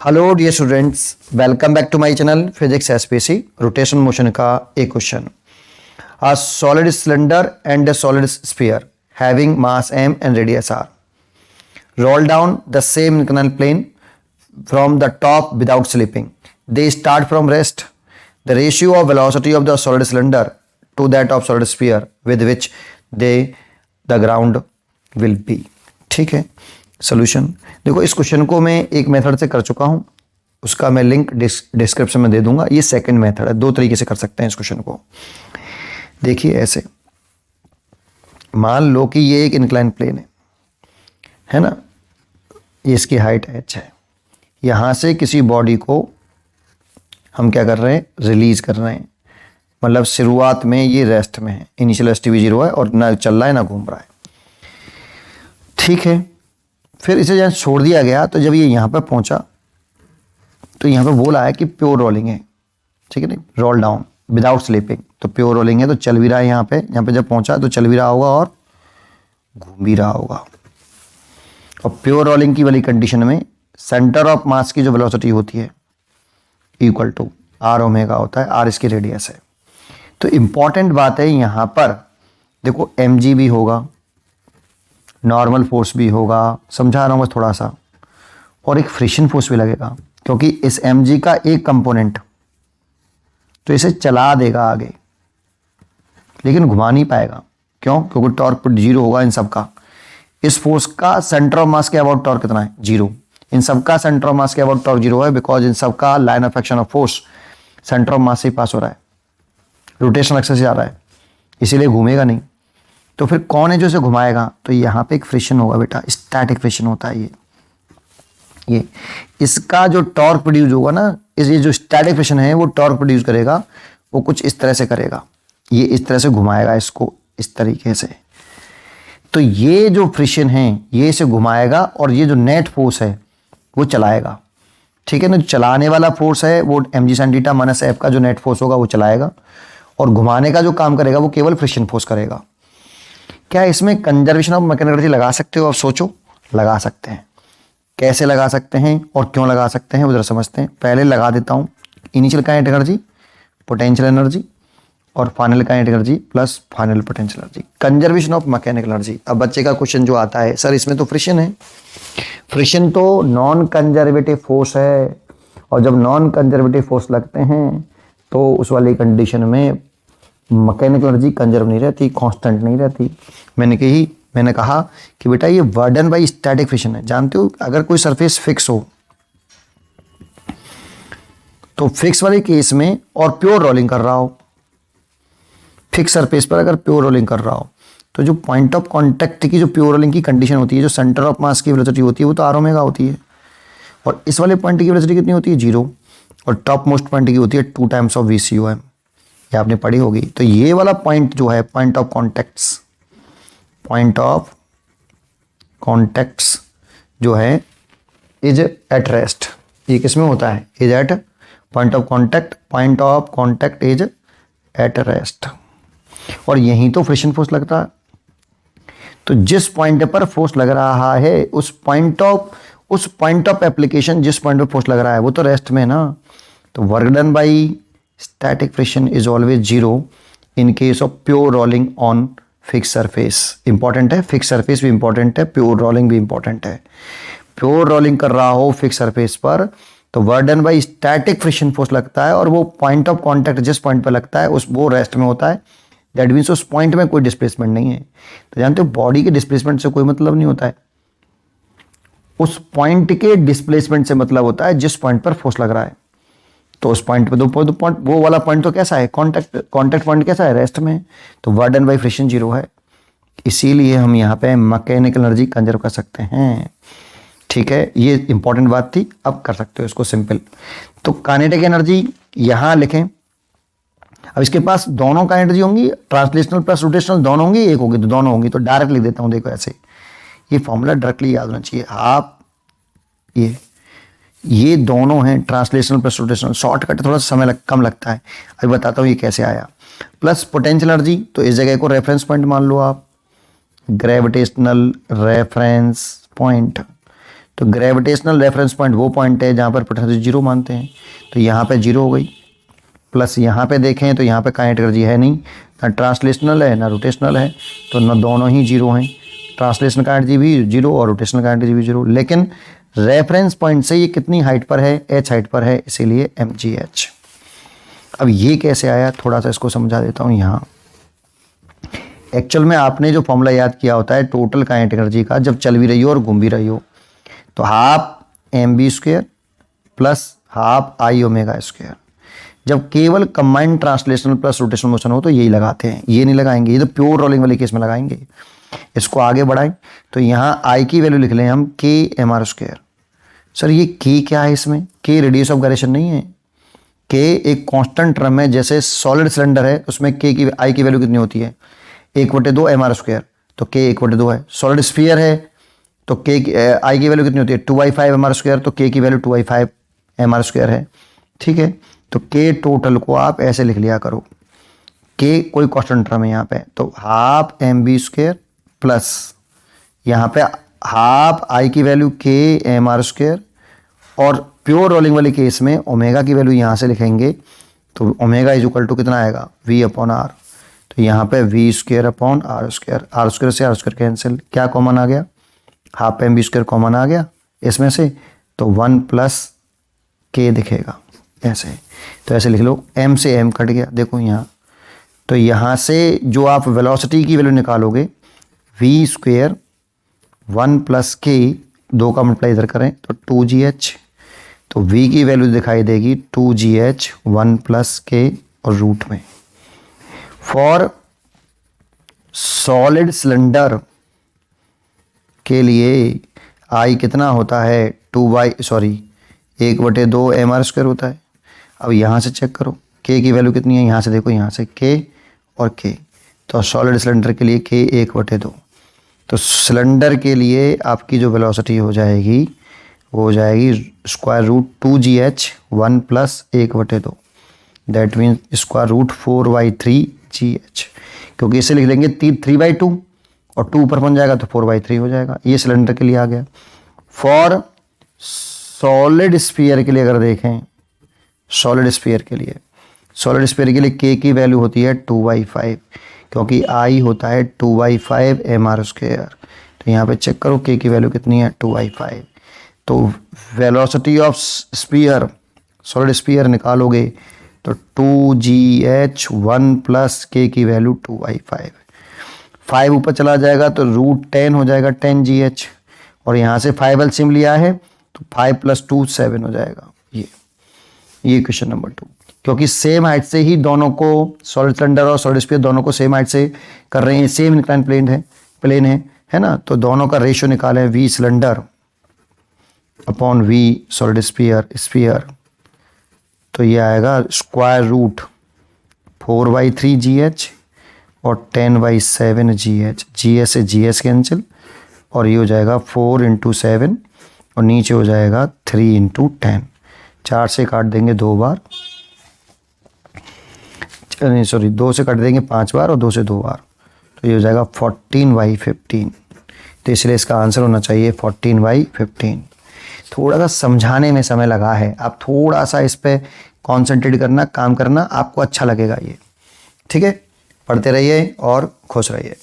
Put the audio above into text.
Hello dear students, welcome back to my channel physics SPC. Rotation motion का एक question. A solid cylinder and a solid sphere having mass m and radius r roll down the same inclined plane from the top without slipping. They start from rest. The ratio of velocity of the solid cylinder to that of solid sphere with which the ground will be. ठीक है। Solution देखो, इस question को मैं एक method से कर चुका हूं, उसका मैं लिंक डिस्क्रिप्शन में दे दूंगा। ये सेकंड मेथड है, दो तरीके से कर सकते हैं इस क्वेश्चन को। देखिए, ऐसे मान लो कि ये एक इंक्लाइन प्लेन है ना, ये इसकी हाइट h है। यहां से किसी बॉडी को हम क्या कर रहे हैं, रिलीज कर रहे हैं। मतलब शुरुआत में ये रेस्ट में है, इनिशियल एसटीवी 0 है और ना चल रहा है ना घूम रहा है। ठीक है, फिर इसे जब छोड़ दिया गया तो जब ये यहां पर पहुंचा तो यहां पर बोला है कि प्योर रोलिंग है। ठीक है, नहीं रोल डाउन विदाउट स्लीपिंग, तो प्योर रोलिंग है तो चल भी रहा है। यहां पे जब पहुंचा तो चल भी रहा होगा और घूम भी रहा होगा। और प्योर रोलिंग की वाली कंडीशन में सेंटर ऑफ मास की जो वेलोसिटी होती है इक्वल टू आर ओमेगा होता है, आर इसकी रेडियस है। तो इंपॉर्टेंट बात है यहां पर देखो, mg भी होगा, नॉर्मल फोर्स भी होगा, समझा रहा हूं बस थोड़ा सा, और एक फ्रिक्शन फोर्स भी लगेगा, क्योंकि इस mg का एक कंपोनेंट तो इसे चला देगा आगे, लेकिन घुमा नहीं पाएगा। क्यों? क्योंकि टॉर्क पर 0 होगा इन सब का। इस फोर्स का सेंटर ऑफ मास के अबाउट टॉर्क कितना है? 0। इन सब का सेंटर ऑफ मास के अबाउट टॉर्क 0 है, बिकॉज इन सब का line of action of force centre of mass से पास हो रहा है, रोटेशनल एक्सिस से आ रहा है, इसीलिए घूमेगा नहीं। तो फिर कौन है जो इसे घुमाएगा? तो यहाँ पे एक फ्रिक्शन होगा बेटा, स्टैटिक फ्रिक्शन होता है ये इसका जो टॉर्क प्रोड्यूस होगा ना, ये जो स्टैटिक फ्रिक्शन है वो टॉर्क प्रोड्यूस करेगा। वो कुछ इस तरह से करेगा, ये इस तरह से घुमाएगा इसको, इस तरीके से। तो ये जो फ्रिक्शन है ये इसे घुमाएगा और ये जो नेट फोर्स है वो चलाएगा। ठीक है ना, चलाने वाला फोर्स है वो mg sin theta minus f का जो नेट फोर्स होगा वो चलाएगा, और घुमाने का जो काम करेगा वो केवल फ्रिक्शन फोर्स करेगा। क्या इसमें कंजर्वेशन ऑफ मैकेनिकल एनर्जी लगा सकते हो? आप सोचो, लगा सकते हैं। कैसे लगा सकते हैं और क्यों लगा सकते हैं वो जरा समझते हैं। पहले लगा देता हूं initial kinetic energy, potential energy और final kinetic energy plus final potential energy, conservation of mechanical energy. अब बच्चे का क्वेश्चन जो आता है, सर इसमें तो फ्रिक्शन है। फ्रिक्शन तो नॉन कंजर्वेटिव फोर्स है, और जब नॉन कंजर्वेटिव फोर्स लगते हैं तो उस वाली कंडीशन में मैकेनिकल एनर्जी कंजर्व नहीं रहती, कांस्टेंट नहीं रहती। मैंने कहा कि बेटा ये बर्डन बाय स्टैटिक फ्रिक्शन है। जानते हो, अगर कोई सरफेस फिक्स हो तो फिक्स वाले केस में और प्योर रोलिंग कर रहा हो, फिक्स सरफेस पर अगर प्योर रोलिंग कर रहा हो तो जो पॉइंट ऑफ कांटेक्ट की जो प्योर रोलिंग की कंडीशन होती है, जो सेंटर ऑफ मास की वेलोसिटी होती है वो तो आर ओमेगा होती है, और इस वाले पॉइंट की वेलोसिटी कितनी होती है? 0, और टॉप मोस्ट पॉइंट की होती है 2 टाइम्स ऑफ VCOM। ये आपने पढ़ी होगी। तो ये वाला पॉइंट जो है, पॉइंट ऑफ कॉन्टेक्ट्स जो है इज एट रेस्ट। ये किस में होता है? Is at point of contact is at rest, और यहीं तो फ्रिक्शन फोर्स लगता है। तो जिस पॉइंट पर फोर्स लग रहा है उस पॉइंट ऑफ एप्लीकेशन, जिस पॉइंट पर फोर्स लग रहा है वो तो रेस्ट में है ना। तो work done by static friction is always 0 in case of pure rolling on fixed surface। Important है, फिक्स सरफेस भी इंपॉर्टेंट है, प्योर रोलिंग भी इंपॉर्टेंट है। प्योर रोलिंग कर रहा हो फिक्स सरफेस पर तो वर्डन बाई स्टैटिक फ्रिक्शन फोर्स लगता है, और वो पॉइंट ऑफ कांटेक्ट जिस पॉइंट पर लगता है वो रेस्ट में होता है। दैट मीन्स उस पॉइंट में कोई डिस्प्लेसमेंट नहीं है। तो जानते हो, बॉडी के डिस्प्लेसमेंट से कोई मतलब नहीं होता है, उस पॉइंट के डिस्प्लेसमेंट से मतलब होता है जिस पॉइंट पर फोर्स लग रहा है। तो उस पॉइंट पे दो पॉइंट, वो वाला पॉइंट तो कैसा है? कांटेक्ट पॉइंट कैसा है? रेस्ट में। तो वर्डन बाई फ्रिक्शन 0 है, इसीलिए हम यहाँ पे मैकेनिकल एनर्जी कंजर्व कर सकते हैं। ठीक है, ये इंपॉर्टेंट बात थी। अब कर सकते हो इसको सिंपल। तो काइनेटिक एनर्जी यहाँ लिखें। अब इसके पास दोनों काइनेटिक एनर्जी होंगी, ट्रांसलेशनल प्लस रोटेशनल दोनों होंगी, एक होगी तो दोनों होंगी। तो डायरेक्ट लिख देता हूँ, देखो ऐसे, ये फॉर्मूला डायरेक्टली याद होना चाहिए। आप ये दोनों हैं, ट्रांसलेशनल प्लस रोटेशनल। शॉर्टकट थोड़ा समय कम लगता है, अभी बताता हूँ ये कैसे आया। प्लस पोटेंशियल एनर्जी, तो इस जगह को रेफरेंस पॉइंट मान लो आप, ग्रेविटेशनल रेफरेंस पॉइंट। तो ग्रेविटेशनल रेफरेंस पॉइंट वो पॉइंट है जहाँ पर पोटेंशियल 0 मानते हैं, तो यहाँ पे 0 हो गई। प्लस यहाँ पे देखें तो यहाँ पे काइनेटिक एनर्जी है नहीं, ना ट्रांसलेशनल है ना रोटेशनल है, तो न दोनों ही 0 हैं। ट्रांसलेशनल का एनर्जी भी 0 और रोटेशनल का एनर्जी भी 0, लेकिन रेफरेंस पॉइंट से ये कितनी हाइट पर है, h हाइट पर है, इसीलिए mgh। अब ये कैसे आया, थोड़ा सा इसको समझा देता हूँ। यहाँ एक्चुअल में आपने जो फॉर्मूला याद किया होता है टोटल काइनेटिक एनर्जी का, जब चल भी रही हो और घूम भी रही हो, तो half mv² plus half i omega square. जब केवल combined translational plus rotational motion हो तो यही लगाते हैं, ये नहीं लगाएंगे, ये तो प्योर रोलिंग वाले केस में लगाएंगे। इसको आगे बढ़ाएं तो यहाँ I की वैल्यू लिख लें हम kmr²। सर ये k क्या है, इसमें k रेडियस ऑफ गायरेशन नहीं है, k एक कांस्टेंट टर्म है। जैसे सॉलिड सिलेंडर है उसमें k की I की वैल्यू कितनी होती है, 1/2 mr², तो k 1/2 है। सॉलिड स्फीयर है तो k की I की वैल्यू कितनी होती है, 2/5 mr², तो k की वैल्यू 2/5 mr² है। ठीक है, तो k टोटल को आप ऐसे लिख लिया करो, k कोई कांस्टेंट टर्म है यहाँ पे, तो हाफ mv² प्लस यहाँ पे हाफ I की वैल्यू kmr², और प्योर रोलिंग वाले केस में ओमेगा की वैल्यू यहाँ से लिखेंगे, तो ओमेगा इज इक्वल टू कितना आएगा, v/r। तो यहाँ पे v²/r², r² से r² कैंसिल, क्या कॉमन आ गया, हाफ mv² कॉमन आ गया इसमें से, तो 1 + k दिखेगा ऐसे। तो ऐसे लिख लो, m से m कट गया, देखो यहाँ। तो यहाँ से जो आप वेलोसिटी की वैल्यू निकालोगे, v² 1 + k, 2 का मल्टीप्लाई इधर करें तो 2gh, तो v की वैल्यू दिखाई देगी 2gh 1 + k और रूट में। फॉर सॉलिड सिलेंडर के लिए I कितना होता है, 1/2 mr² होता है। अब यहाँ से चेक करो k की वैल्यू कितनी है, यहाँ से देखो, यहाँ से k और k, तो सॉलिड सिलेंडर के लिए k 1/2। तो सिलेंडर के लिए आपकी जो वेलोसिटी हो जाएगी वो हो जाएगी √2gh 1 + 1/2, दैट मीन √4/3gh, क्योंकि इसे लिख देंगे 3/2 और 2 ऊपर बन जाएगा तो 4/3 हो जाएगा। ये सिलेंडर के लिए आ गया। फॉर सॉलिड स्फीयर के लिए अगर देखें, सॉलिड स्फीयर के लिए k की वैल्यू होती है 2/5, क्योंकि I होता है 2/5 mr²। तो यहाँ पे चेक करो k की वैल्यू कितनी है, 2/5। तो velocity of sphere, solid sphere निकालोगे तो 2gh 1 + k की वैल्यू 2/5, 5 ऊपर चला जाएगा तो √10 हो जाएगा 10gh, और यहाँ से 5 एलसीएम लिया है तो 5 + 2 7 हो जाएगा। ये क्वेश्चन नंबर 2, क्योंकि सेम हाइट से ही दोनों को, सॉलिड सिलेंडर और सॉलिड स्फीयर दोनों को सेम हाइट से कर रहे हैं, सेम इंक्लाइन प्लेन है ना। तो दोनों का रेशियो निकालें, v cylinder upon v solid sphere, तो ये आएगा √4/3gh और 10/7gh, gh से gh कैंसिल, और ये हो जाएगा 4 × 7 और नीचे हो जाएगा 3 × 10, 4 से काट देंगे 2 बार, नहीं सॉरी 2 से काट देंगे 5 बार और 2 से 2 बार, तो ये हो जाएगा 14/15। तो इसलिए इसका आंसर होना चाहिए 14/15। थोड़ा सा समझाने में समय लगा है, आप थोड़ा सा इस पे कॉन्सेंट्रेट करना, काम करना, आपको अच्छा लगेगा ये। ठीक है, पढ़ते रहिए और खुश रहिए।